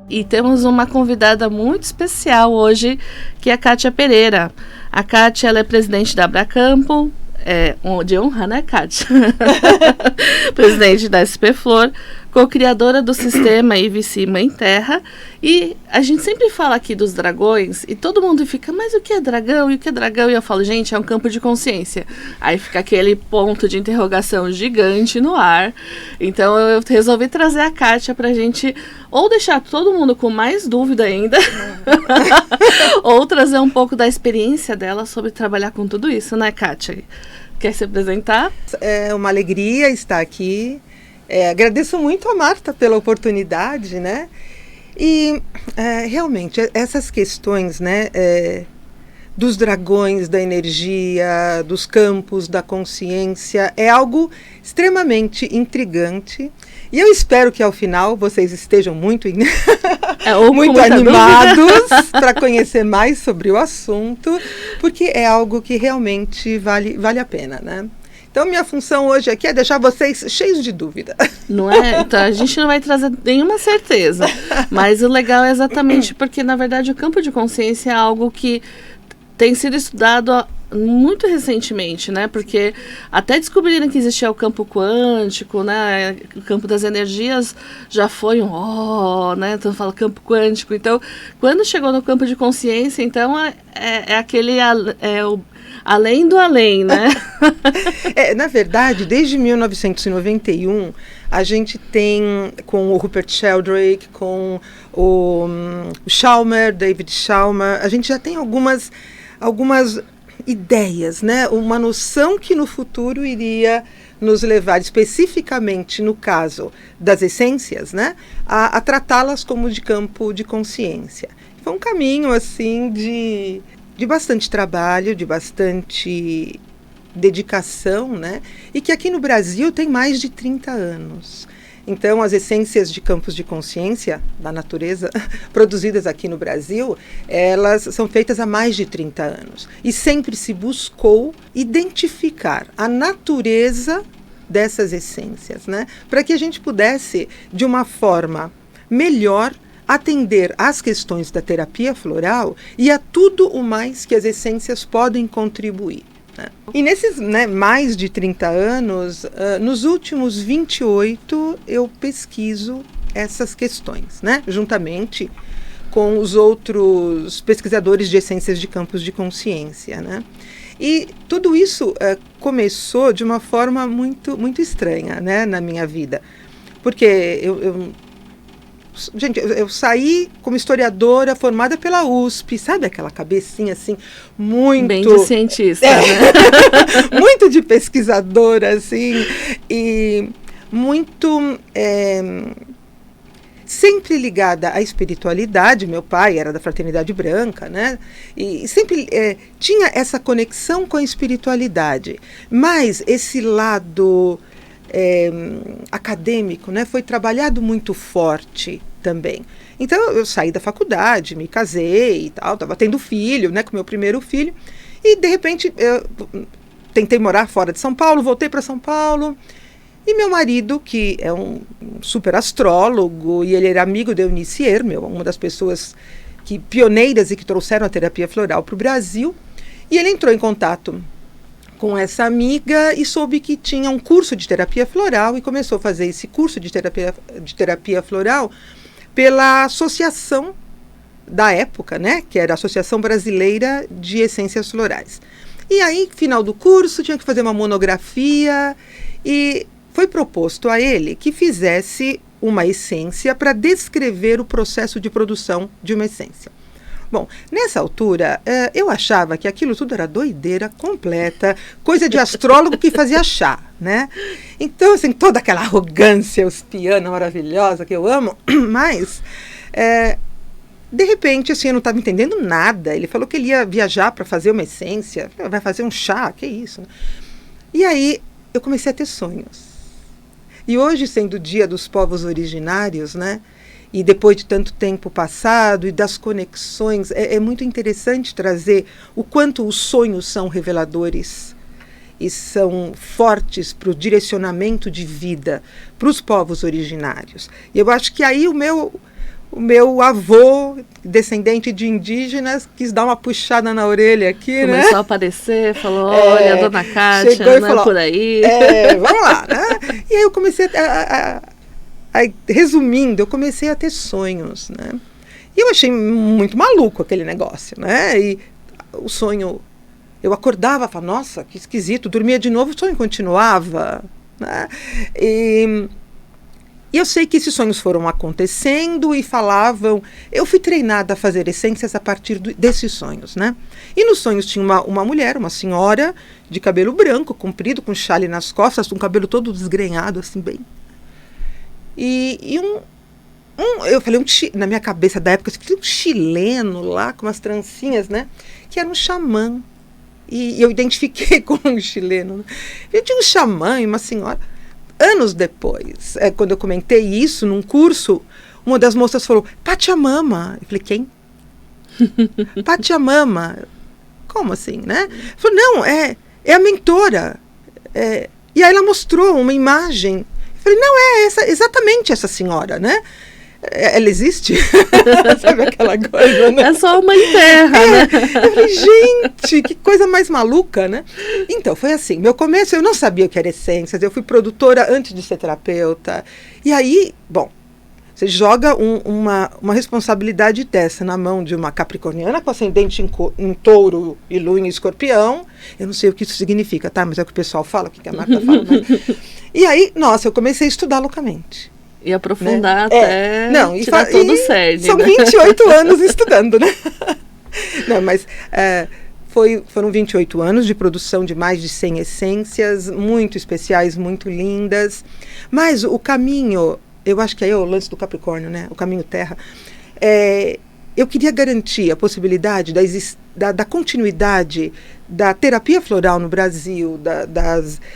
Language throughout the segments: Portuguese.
E temos uma convidada muito especial hoje, que é a Kátia Pereira. A Kátia, ela é presidente da Abracampo, de honra, né, Kátia? Presidente da SP Flor, co-criadora do sistema IVC Mãe Terra. E a gente sempre fala aqui dos dragões e todo mundo fica, mas o que é dragão? E o que é dragão? E eu falo, gente, é um campo de consciência. Aí fica aquele ponto de interrogação gigante no ar. Então eu resolvi trazer a Kátia pra gente ou deixar todo mundo com mais dúvida ainda, ou trazer um pouco da experiência dela sobre trabalhar com tudo isso, né, Kátia? Quer se apresentar? É uma alegria estar aqui. Agradeço muito a Marta pela oportunidade, né? E realmente essas questões, né, dos dragões, da energia, dos campos, da consciência, é algo extremamente intrigante. E eu espero que ao final vocês estejam muito muito animados para conhecer mais sobre o assunto, porque é algo que realmente vale a pena, né? Então, minha função hoje aqui é deixar vocês cheios de dúvida. Não é? Então, a gente não vai trazer nenhuma certeza. Mas o legal é exatamente porque, na verdade, o campo de consciência é algo que tem sido estudado muito recentemente, né? Porque até descobrirem que existia o campo quântico, né? O campo das energias já foi né? Então fala campo quântico. Então, quando chegou no campo de consciência, então o além do além, né? Na verdade, desde 1991, a gente tem, com o Rupert Sheldrake, com o Chalmers, David Chalmers, a gente já tem algumas ideias, né? Uma noção que no futuro iria nos levar, especificamente no caso das essências, né? A tratá-las como de campo de consciência. Foi um caminho, assim, de bastante trabalho, de bastante dedicação, né? E que aqui no Brasil tem mais de 30 anos. Então, as essências de campos de consciência da natureza produzidas aqui no Brasil, elas são feitas há mais de 30 anos. E sempre se buscou identificar a natureza dessas essências, né? Para que a gente pudesse, de uma forma melhor, atender às questões da terapia floral e a tudo o mais que as essências podem contribuir. E nesses, né, mais de 30 anos, nos últimos 28, eu pesquiso essas questões, né, juntamente com os outros pesquisadores de essências de campos de consciência, né? E tudo isso começou de uma forma muito, muito estranha, né, na minha vida, porque eu saí como historiadora formada pela USP, sabe aquela cabecinha assim, muito... Bem de cientista, né? Muito de pesquisadora, assim, e muito... sempre ligada à espiritualidade. Meu pai era da Fraternidade Branca, né? E sempre tinha essa conexão com a espiritualidade, mas esse lado... acadêmico, né, foi trabalhado muito forte também. Então eu saí da faculdade, me casei e tal, estava tendo filho, né, com meu primeiro filho, e de repente eu tentei morar fora de São Paulo, voltei para São Paulo, e meu marido, que é um super astrólogo, e ele era amigo de Eunice Ermel, uma das pessoas pioneiras e que trouxeram a terapia floral para o Brasil, e ele entrou em contato com essa amiga e soube que tinha um curso de terapia floral e começou a fazer esse curso de terapia floral pela associação da época, né, que era a Associação Brasileira de Essências Florais. E aí, final do curso, tinha que fazer uma monografia e foi proposto a ele que fizesse uma essência para descrever o processo de produção de uma essência. Bom, nessa altura, eu achava que aquilo tudo era doideira completa, coisa de astrólogo que fazia chá, né? Então, assim, toda aquela arrogância uspiana maravilhosa que eu amo, mas, de repente, assim, eu não estava entendendo nada. Ele falou que ele ia viajar para fazer uma essência, vai fazer um chá, que isso? E aí, eu comecei a ter sonhos. E hoje, sendo o Dia dos Povos Originários, né? E depois de tanto tempo passado e das conexões, é muito interessante trazer o quanto os sonhos são reveladores e são fortes para o direcionamento de vida para os povos originários. E eu acho que aí o o meu avô, descendente de indígenas, quis dar uma puxada na orelha aqui, Começou a aparecer, falou, olha, dona Kátia, chegou e não falou, é por aí. Vamos lá, né? E aí eu comecei resumindo, eu comecei a ter sonhos, né? E eu achei muito maluco aquele negócio, né? E o sonho, eu acordava, falava, nossa, que esquisito, dormia de novo, o sonho continuava, né? E eu sei que esses sonhos foram acontecendo e falavam... Eu fui treinada a fazer essências a partir desses sonhos, né? E nos sonhos tinha uma mulher, uma senhora, de cabelo branco, comprido, com chale nas costas, com o cabelo todo desgrenhado, assim, bem... eu falei, na minha cabeça da época, um chileno lá, com umas trancinhas, né? Que era um xamã. E eu identifiquei com um chileno. Né? Eu tinha um xamã e uma senhora... Anos depois, quando eu comentei isso num curso, uma das moças falou, Pachamama. Eu falei, quem? Pachamama. Como assim, né? Eu falei, não, é a mentora. E aí ela mostrou uma imagem. Eu falei, não, exatamente essa senhora, né? Ela existe? Sabe aquela coisa, né? É só uma terra, né? Eu falei, gente, que coisa mais maluca, né? Então, foi assim, meu começo, eu não sabia o que era essências, eu fui produtora antes de ser terapeuta. E aí, bom, você joga uma responsabilidade dessa na mão de uma capricorniana com ascendente em touro e lua em escorpião. Eu não sei o que isso significa, tá? Mas é o que o pessoal fala, o que a Marta fala. Né? E aí, nossa, eu comecei a estudar loucamente. E aprofundar, né? até tirar todo o cerne. São 28 anos estudando, né? Não, mas foram 28 anos de produção de mais de 100 essências, muito especiais, muito lindas. Mas o caminho, eu acho que aí é o lance do Capricórnio, né? O caminho terra. Eu queria garantir a possibilidade da continuidade da terapia floral no Brasil,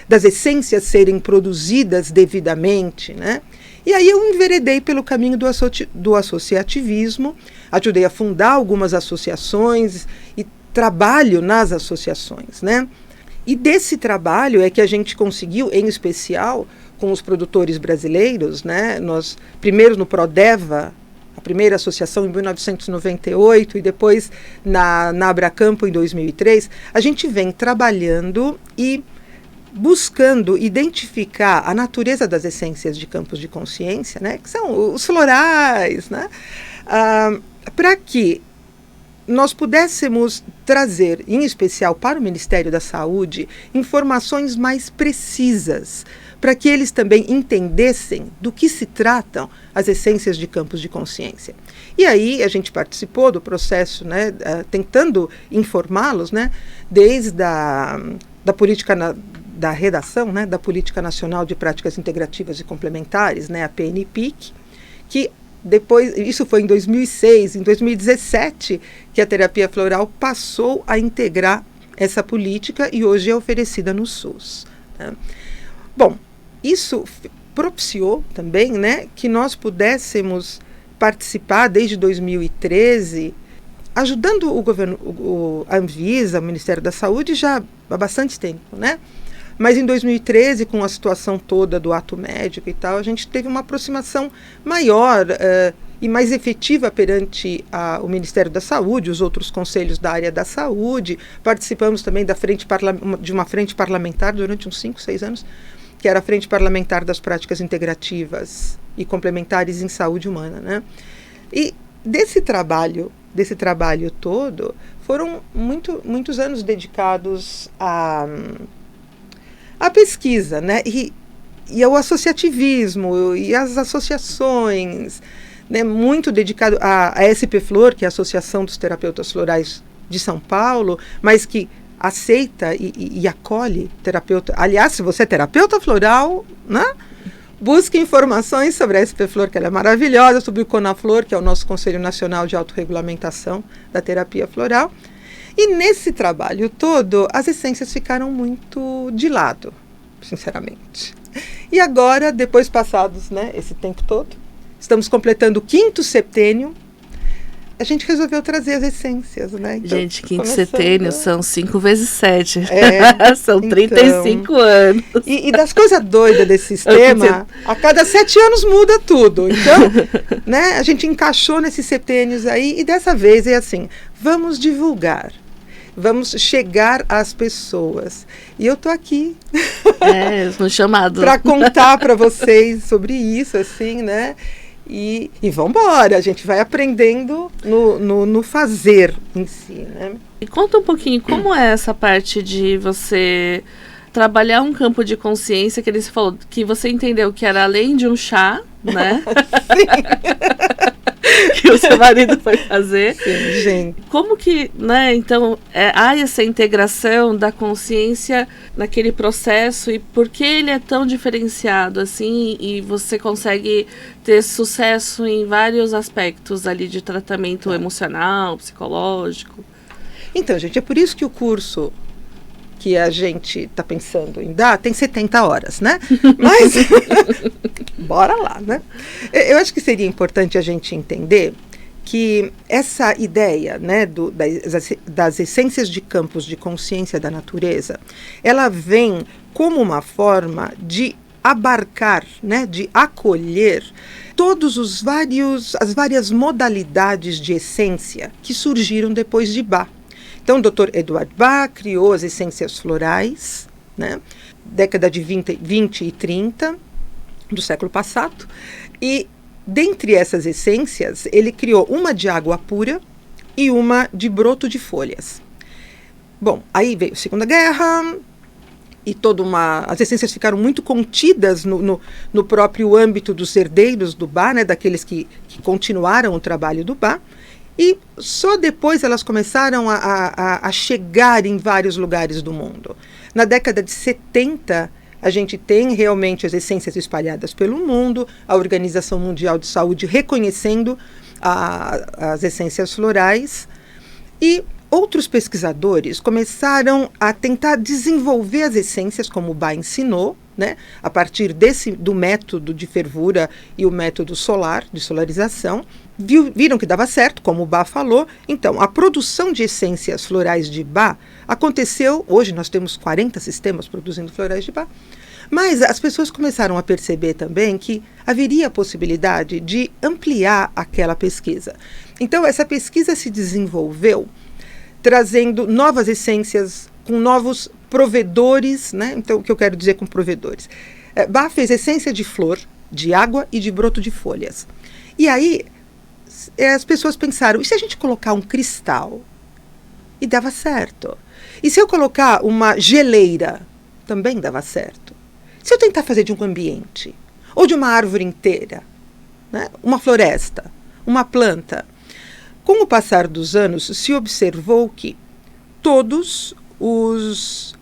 das essências serem produzidas devidamente, né? E aí eu enveredei pelo caminho do associativismo, ajudei a fundar algumas associações e trabalho nas associações, né? E desse trabalho é que a gente conseguiu, em especial com os produtores brasileiros, né? Nós, primeiro no Prodeva, a primeira associação em 1998 e depois na Abracampo em 2003, a gente vem trabalhando e buscando identificar a natureza das essências de campos de consciência, né, que são os florais, né, para que nós pudéssemos trazer, em especial para o Ministério da Saúde, informações mais precisas, para que eles também entendessem do que se tratam as essências de campos de consciência. E aí a gente participou do processo, né, tentando informá-los, né, desde da política da redação, né, da Política Nacional de Práticas Integrativas e Complementares, né, a PNPIC, que depois, isso foi em 2006, em 2017, que a terapia floral passou a integrar essa política e hoje é oferecida no SUS. Né. Bom, isso propiciou também, né, que nós pudéssemos participar desde 2013, ajudando o governo, a Anvisa, o Ministério da Saúde, já há bastante tempo, né? Mas em 2013, com a situação toda do ato médico e tal, a gente teve uma aproximação maior e mais efetiva perante o Ministério da Saúde, os outros conselhos da área da saúde. Participamos também de uma frente parlamentar durante uns 5, 6 anos, que era a Frente Parlamentar das Práticas Integrativas e Complementares em Saúde Humana, né? E desse trabalho todo, foram muitos anos dedicados à pesquisa, né? E ao associativismo e às associações, né? Muito dedicado à SP Flor, que é a Associação dos Terapeutas Florais de São Paulo, mas que aceita e acolhe terapeuta. Aliás, se você é terapeuta floral, né? Busque informações sobre a SP Flor, que ela é maravilhosa, sobre o CONAFLOR, que é o nosso Conselho Nacional de Autorregulamentação da Terapia Floral. E nesse trabalho todo, as essências ficaram muito de lado, sinceramente. E agora, depois passados, né, esse tempo todo, estamos completando o 5º septênio, a gente resolveu trazer as essências, né? Então, gente, quinto setênio são 5 vezes 7. São então, 35 anos. E das coisas doidas desse sistema, a cada 7 anos muda tudo. Então, né, a gente encaixou nesses setênios aí, e dessa vez é assim, vamos divulgar. Vamos chegar às pessoas. E eu tô aqui. No chamado. Para contar para vocês sobre isso, assim, né? E vamos embora, a gente vai aprendendo no fazer em si, né? E conta um pouquinho, como é essa parte de você trabalhar um campo de consciência, que ele falou que você entendeu que era além de um chá, né? Sim. Que o seu marido foi fazer. Sim, gente. Como que, né, então, há essa integração da consciência naquele processo e por que ele é tão diferenciado assim e você consegue ter sucesso em vários aspectos ali de tratamento emocional, psicológico? Então, gente, é por isso que o curso que a gente está pensando em dar tem 70 horas, né? Mas, bora lá, né? Eu acho que seria importante a gente entender que essa ideia, né, das essências de campos de consciência da natureza, ela vem como uma forma de abarcar, né, de acolher todos as várias modalidades de essência que surgiram depois de Bach. Então, o Dr. Eduard Bach criou as essências florais, né, década de 20 e 30 do século passado, e dentre essas essências, ele criou uma de água pura e uma de broto de folhas. Bom, aí veio a Segunda Guerra e as essências ficaram muito contidas no próprio âmbito dos herdeiros do Bach, né, daqueles que continuaram o trabalho do Bach, e só depois elas começaram a chegar em vários lugares do mundo. Na década de 70, a gente tem realmente as essências espalhadas pelo mundo, a Organização Mundial de Saúde reconhecendo as essências florais, e outros pesquisadores começaram a tentar desenvolver as essências, como o Bach ensinou, né, a partir do método de fervura e o método solar, de solarização. Viram que dava certo, como o Bach falou. Então, a produção de essências florais de Bach aconteceu, hoje nós temos 40 sistemas produzindo florais de Bach, mas as pessoas começaram a perceber também que haveria a possibilidade de ampliar aquela pesquisa. Então, essa pesquisa se desenvolveu trazendo novas essências, com novos provedores, né? Então, o que eu quero dizer com provedores? Bach fez essência de flor, de água e de broto de folhas. E aí, as pessoas pensaram, e se a gente colocar um cristal? E dava certo. E se eu colocar uma geleira? Também dava certo. Se eu tentar fazer de um ambiente, ou de uma árvore inteira, né? Uma floresta, uma planta. Com o passar dos anos, se observou que todos os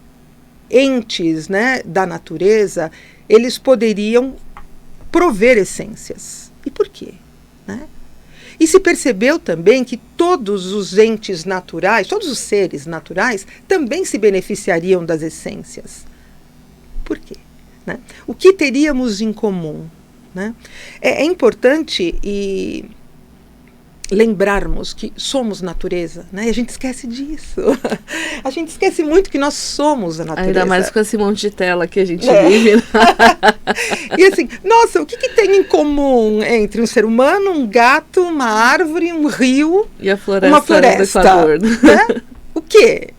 entes, né, da natureza, eles poderiam prover essências. E por quê? Né? E se percebeu também que todos os entes naturais, todos os seres naturais, também se beneficiariam das essências. Por quê? Né? O que teríamos em comum? Né? É importante lembrarmos que somos natureza, né? E a gente esquece disso. A gente esquece muito que nós somos a natureza. Ainda mais com esse monte de tela que a gente vive. E assim, nossa, o que tem em comum entre um ser humano, um gato, uma árvore, um rio e a floresta, uma floresta, do Equador, né? O quê?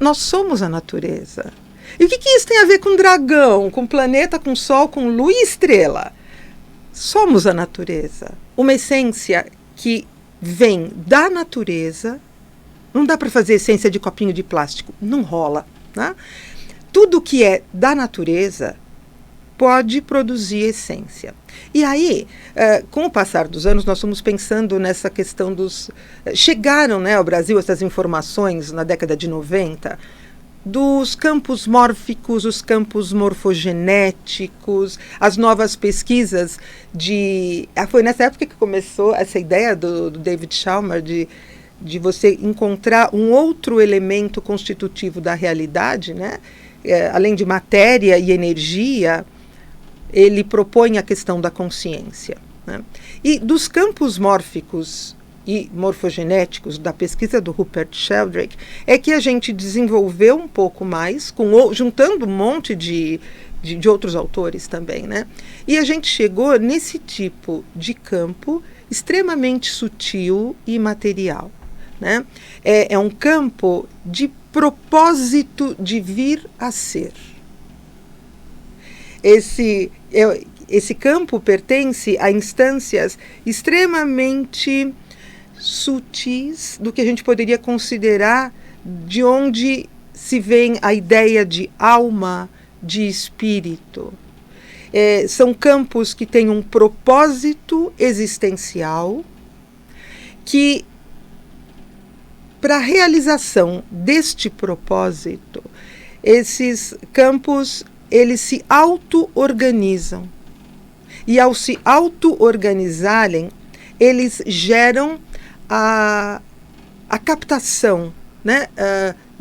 Nós somos a natureza. E o que isso tem a ver com dragão, com planeta, com sol, com lua e estrela? Somos a natureza. Uma essência que vem da natureza. Não dá para fazer essência de copinho de plástico, não rola. Né? Tudo que é da natureza pode produzir essência. E aí, com o passar dos anos, nós fomos pensando nessa questão dos... Chegaram, né, ao Brasil essas informações na década de 90, dos campos mórficos, os campos morfogenéticos, as novas pesquisas de... Foi nessa época que começou essa ideia do David Chalmers de você encontrar um outro elemento constitutivo da realidade, né? Além de matéria e energia, ele propõe a questão da consciência. Né? E dos campos mórficos e morfogenéticos da pesquisa do Rupert Sheldrake é que a gente desenvolveu um pouco mais, juntando um monte de outros autores também, né? E a gente chegou nesse tipo de campo extremamente sutil e material, né? É um campo de propósito de vir a ser. Esse campo pertence a instâncias extremamente sutis do que a gente poderia considerar de onde se vem a ideia de alma, de espírito. São campos que têm um propósito existencial que, para a realização deste propósito, esses campos eles se auto-organizam. E ao se auto-organizarem, eles geram a captação, né,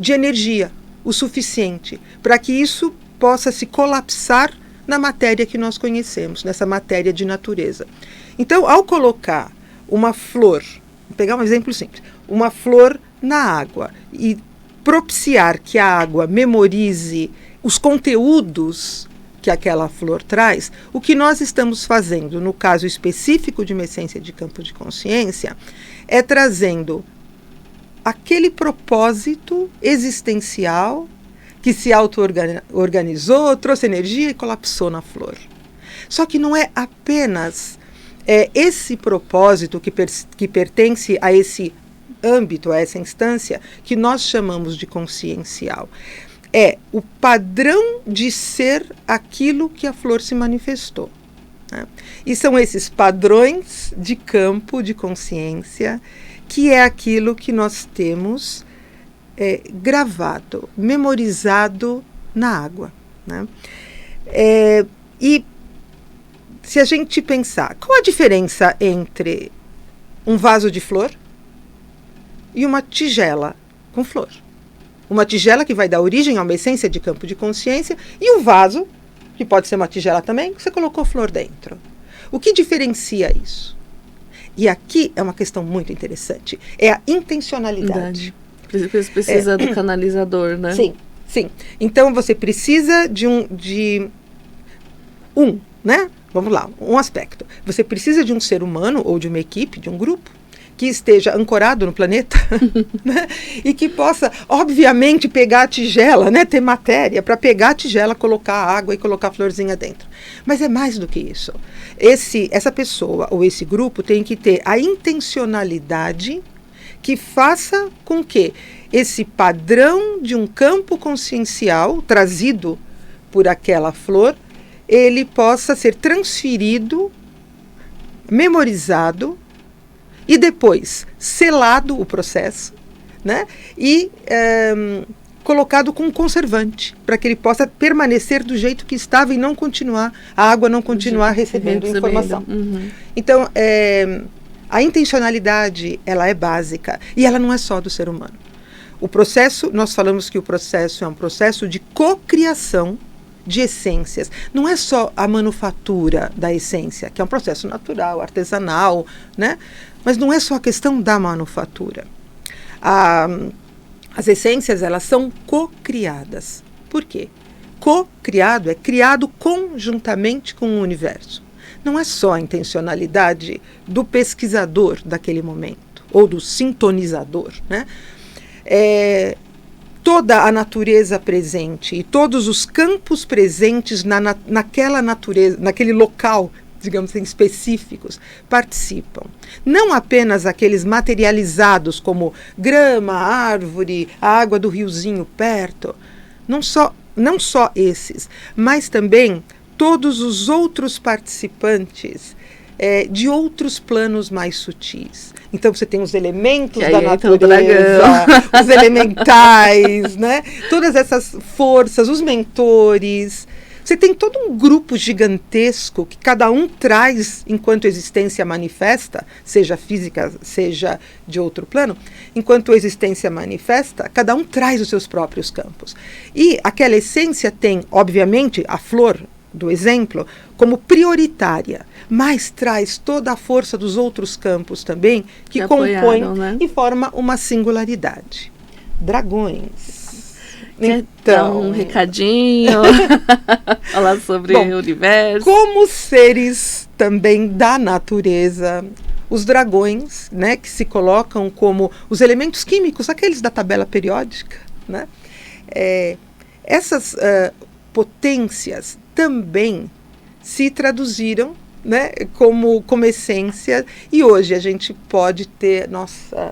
de energia o suficiente para que isso possa se colapsar na matéria que nós conhecemos, nessa matéria de natureza. Então, ao colocar uma flor, vou pegar um exemplo simples, uma flor na água e propiciar que a água memorize os conteúdos que aquela flor traz, o que nós estamos fazendo, no caso específico de uma essência de campo de consciência, é trazendo aquele propósito existencial que se auto-organizou, trouxe energia e colapsou na flor. Só que não é apenas esse propósito que pertence a esse âmbito, a essa instância, que nós chamamos de consciencial. É o padrão de ser aquilo que a flor se manifestou, né? E são esses padrões de campo de consciência que é aquilo que nós temos gravado, memorizado na água, né? E se a gente pensar, qual a diferença entre um vaso de flor e uma tigela com flor? Uma tigela que vai dar origem a uma essência de campo de consciência e um vaso, que pode ser uma tigela também, que você colocou flor dentro. O que diferencia isso? E aqui é uma questão muito interessante. É a intencionalidade. Precisa do canalizador, né? Sim, sim. Então você precisa de né? Vamos lá, um aspecto. Você precisa de um ser humano ou de uma equipe, de um grupo, que esteja ancorado no planeta, né? E que possa, obviamente, pegar a tigela, né? Ter matéria para pegar a tigela, colocar a água e colocar a florzinha dentro. Mas é mais do que isso. Essa pessoa ou esse grupo tem que ter a intencionalidade que faça com que esse padrão de um campo consciencial trazido por aquela flor, ele possa ser transferido, memorizado, e depois selado o processo, né? E colocado com um conservante, para que ele possa permanecer do jeito que estava e não continuar, a água não continuar recebendo informação. Uhum. Então, a intencionalidade, ela é básica, e ela não é só do ser humano. O processo, nós falamos que o processo é um processo de cocriação de essências. Não é só a manufatura da essência, que é um processo natural, artesanal, né? Mas não é só a questão da manufatura. As essências, elas são co-criadas. Por quê? Co-criado é criado conjuntamente com o universo. Não é só a intencionalidade do pesquisador daquele momento, ou do sintonizador, né? Toda a natureza presente e todos os campos presentes naquela natureza, naquele local, digamos assim, específicos, participam. Não apenas aqueles materializados como grama, árvore, a água do riozinho perto, não só esses, mas também todos os outros participantes de outros planos mais sutis. Então você tem os elementos da natureza, os elementais, né? Todas essas forças, os mentores. Você tem todo um grupo gigantesco que cada um traz enquanto existência manifesta, seja física, seja de outro plano, enquanto a existência manifesta, cada um traz os seus próprios campos. E aquela essência tem, obviamente, a flor, do exemplo como prioritária, mas traz toda a força dos outros campos também que compõem, né? E forma uma singularidade. Dragões. Quer dar um recadinho? Falar sobre o universo. Como seres também da natureza, os dragões, né, que se colocam como os elementos químicos, aqueles da tabela periódica, né? Essas potências também se traduziram, né, como essência, e hoje a gente pode ter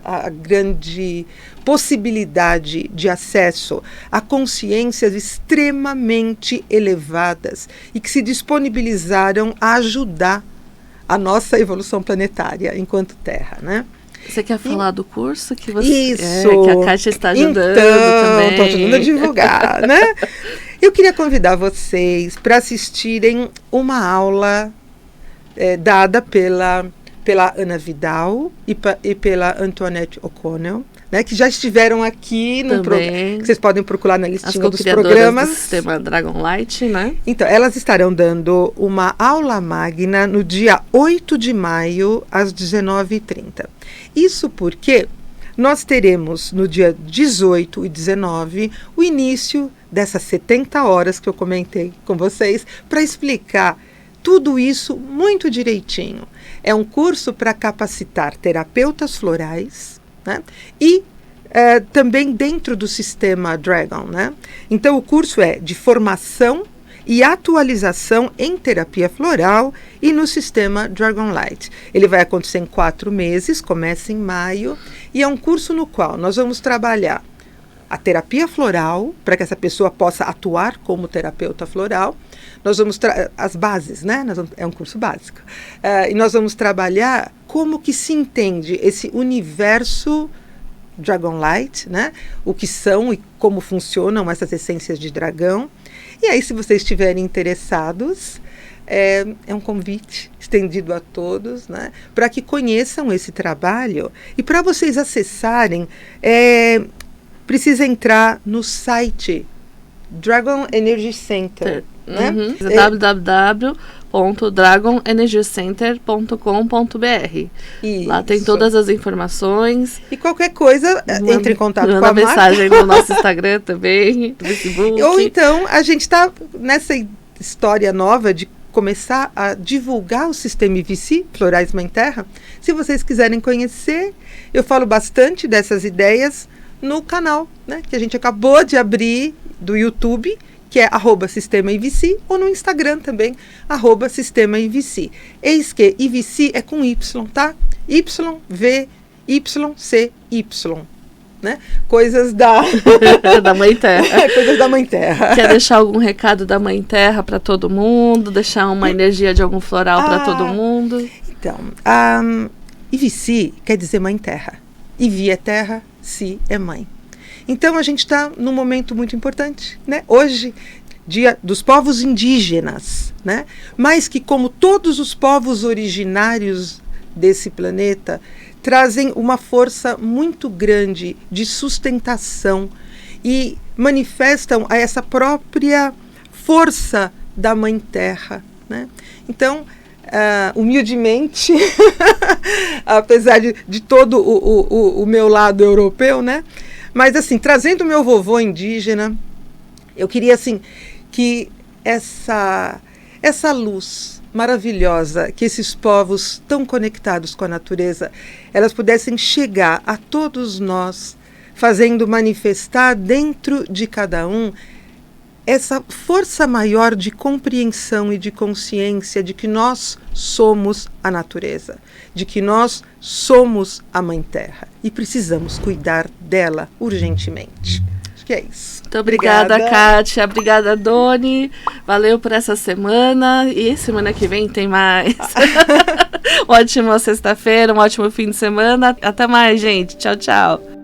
a grande possibilidade de acesso a consciências extremamente elevadas e que se disponibilizaram a ajudar a nossa evolução planetária enquanto Terra, né? Você quer falar do curso que você Isso, que a Kátia está ajudando também? Estou ajudando a divulgar, né? Eu queria convidar vocês para assistirem uma aula dada pela Ana Vidal e pela Antoinette O'Connell, né, que já estiveram aqui no programa, que vocês podem procurar na listinha dos programas. Do sistema Dragon Light, né? Então, elas estarão dando uma aula magna no dia 8 de maio, às 19h30. Isso porque nós teremos no dia 18 e 19 o início dessas 70 horas que eu comentei com vocês para explicar tudo isso muito direitinho. É um curso para capacitar terapeutas florais, né? E também dentro do sistema Dragon, né? Então o curso é de formação e atualização em terapia floral e no sistema Dragon Light. Ele vai acontecer em 4 meses, começa em maio, e é um curso no qual nós vamos trabalhar a terapia floral, para que essa pessoa possa atuar como terapeuta floral. Nós vamos as bases, né? É um curso básico. E nós vamos trabalhar como que se entende esse universo Dragon Light, né? O que são e como funcionam essas essências de dragão. E aí, se vocês estiverem interessados, é um convite estendido a todos, né? Para que conheçam esse trabalho. E para vocês acessarem, precisa entrar no site Dragon Energy Center, né? www.dragonenergycenter.com.br. Lá tem todas as informações. E qualquer coisa, entre em contato com a Manda mensagem no nosso Instagram também, no Facebook. Ou então, a gente está nessa história nova de começar a divulgar o sistema IVC, Florais Mãe Terra. Se vocês quiserem conhecer, eu falo bastante dessas ideias no canal, né, que a gente acabou de abrir do YouTube, que é @sistemaivc, ou no Instagram também, @sistemaivc. Eis que IVC é com Y, tá? YVYCY, né? Coisas da da Mãe Terra. Coisas da Mãe Terra. Quer deixar algum recado da Mãe Terra para todo mundo? Deixar uma energia de algum floral para todo mundo? Então, IVC quer dizer Mãe Terra. Ivi é terra, Si é mãe. Então a gente está num momento muito importante, né? Hoje, Dia dos Povos Indígenas, né? Mas que, como todos os povos originários desse planeta, trazem uma força muito grande de sustentação e manifestam a essa própria força da Mãe Terra, né? Então, humildemente, apesar de todo o meu lado europeu, né? Mas assim, trazendo o meu vovô indígena, eu queria assim que essa luz maravilhosa, que esses povos tão conectados com a natureza, elas pudessem chegar a todos nós, fazendo manifestar dentro de cada um essa força maior de compreensão e de consciência de que nós somos a natureza, de que nós somos a Mãe Terra e precisamos cuidar dela urgentemente. Acho que é isso. Muito obrigada, Kátia. Obrigada, Doni. Valeu por essa semana. E semana que vem tem mais. Ótima sexta-feira, um ótimo fim de semana. Até mais, gente. Tchau, tchau.